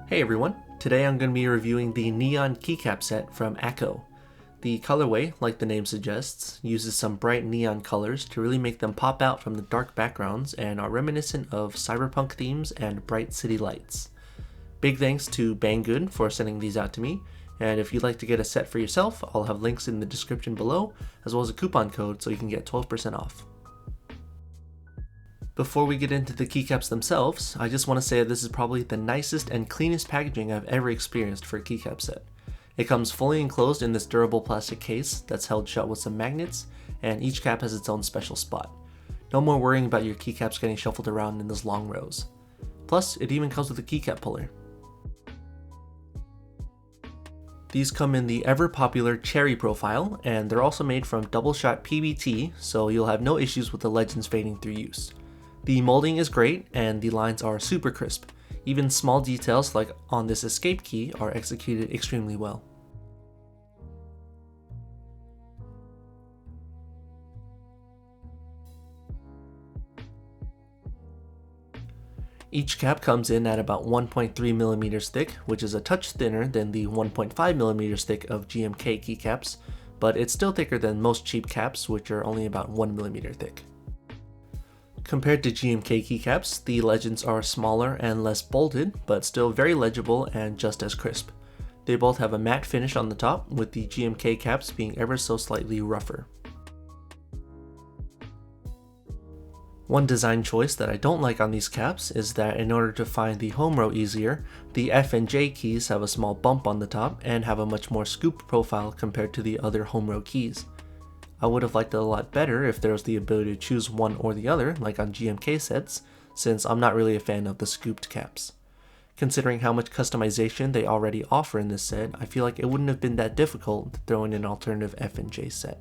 Hey everyone, today I'm going to be reviewing the Neon Keycap set from Akko. The colorway, like the name suggests, uses some bright neon colors to really make them pop out from the dark backgrounds and are reminiscent of cyberpunk themes and bright city lights. Big thanks to Banggood for sending these out to me, and if you'd like to get a set for yourself, I'll have links in the description below, as well as a coupon code so you can get 12% off. Before we get into the keycaps themselves, I just want to say that this is probably the nicest and cleanest packaging I've ever experienced for a keycap set. It comes fully enclosed in this durable plastic case that's held shut with some magnets, and each cap has its own special spot. No more worrying about your keycaps getting shuffled around in those long rows. Plus, it even comes with a keycap puller. These come in the ever popular cherry profile, and they're also made from double shot PBT, so you'll have no issues with the legends fading through use. The molding is great, and the lines are super crisp. Even small details like on this escape key are executed extremely well. Each cap comes in at about 1.3 millimeters thick, which is a touch thinner than the 1.5 millimeters thick of GMK keycaps, but it's still thicker than most cheap caps, which are only about 1 millimeter thick. Compared to GMK keycaps, the legends are smaller and less bolded, but still very legible and just as crisp. They both have a matte finish on the top, with the GMK caps being ever so slightly rougher. One design choice that I don't like on these caps is that in order to find the home row easier, the F and J keys have a small bump on the top and have a much more scooped profile compared to the other home row keys. I would have liked it a lot better if there was the ability to choose one or the other, like on GMK sets, since I'm not really a fan of the scooped caps. Considering how much customization they already offer in this set, I feel like it wouldn't have been that difficult to throw in an alternative F and J set.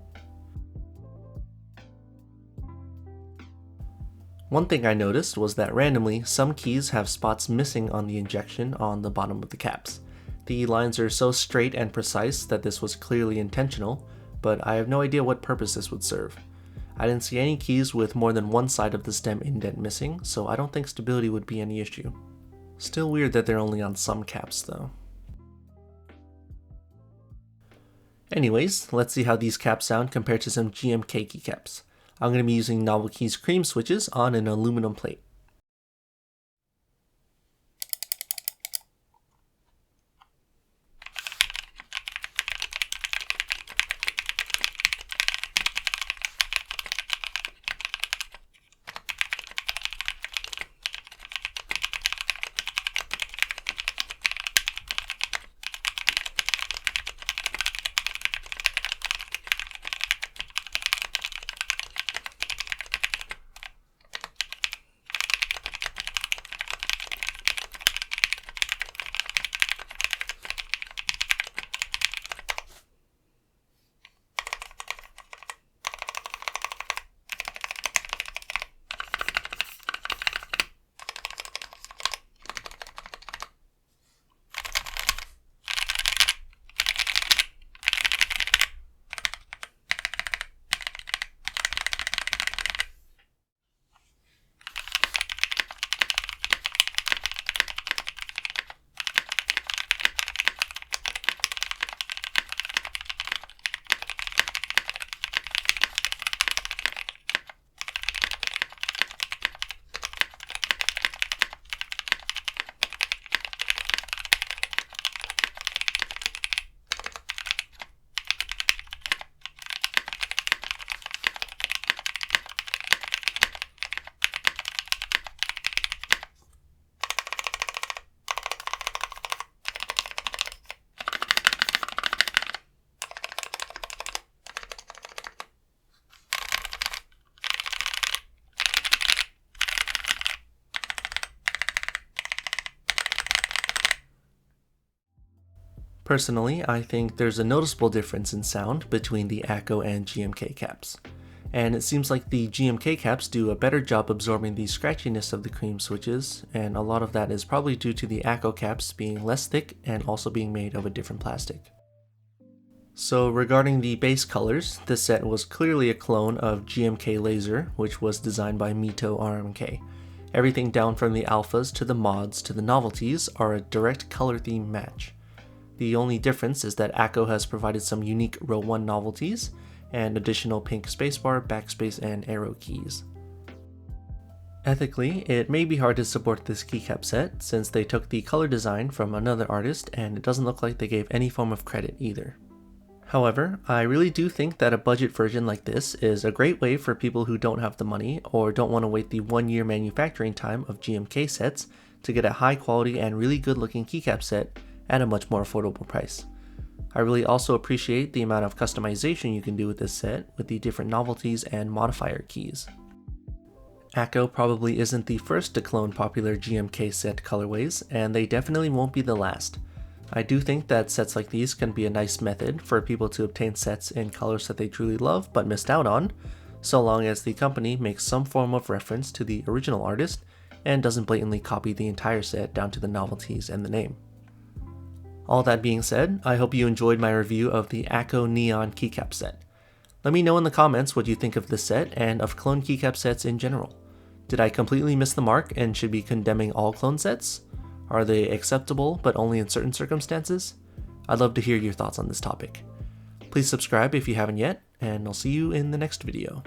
One thing I noticed was that randomly, some keys have spots missing on the injection on the bottom of the caps. The lines are so straight and precise that this was clearly intentional, but I have no idea what purpose this would serve. I didn't see any keys with more than one side of the stem indent missing, so I don't think stability would be any issue. Still weird that they're only on some caps though. Anyways, let's see how these caps sound compared to some GMK keycaps. I'm going to be using Novelkeys Cream switches on an aluminum plate. Personally, I think there's a noticeable difference in sound between the Akko and GMK caps. And it seems like the GMK caps do a better job absorbing the scratchiness of the cream switches, and a lot of that is probably due to the Akko caps being less thick and also being made of a different plastic. So regarding the base colors, this set was clearly a clone of GMK Laser, which was designed by Mito RMK. Everything down from the alphas to the mods to the novelties are a direct color theme match. The only difference is that Akko has provided some unique row 1 novelties and additional pink spacebar, backspace, and arrow keys. Ethically, it may be hard to support this keycap set since they took the color design from another artist and it doesn't look like they gave any form of credit either. However, I really do think that a budget version like this is a great way for people who don't have the money or don't want to wait the 1-year manufacturing time of GMK sets to get a high quality and really good looking keycap set at a much more affordable price. I really also appreciate the amount of customization you can do with this set with the different novelties and modifier keys. Akko probably isn't the first to clone popular GMK set colorways, and they definitely won't be the last. I do think that sets like these can be a nice method for people to obtain sets in colors that they truly love but missed out on, so long as the company makes some form of reference to the original artist and doesn't blatantly copy the entire set down to the novelties and the name. All that being said, I hope you enjoyed my review of the Akko Neon Keycap set. Let me know in the comments what you think of this set and of clone keycap sets in general. Did I completely miss the mark and should be condemning all clone sets? Are they acceptable but only in certain circumstances? I'd love to hear your thoughts on this topic. Please subscribe if you haven't yet, and I'll see you in the next video.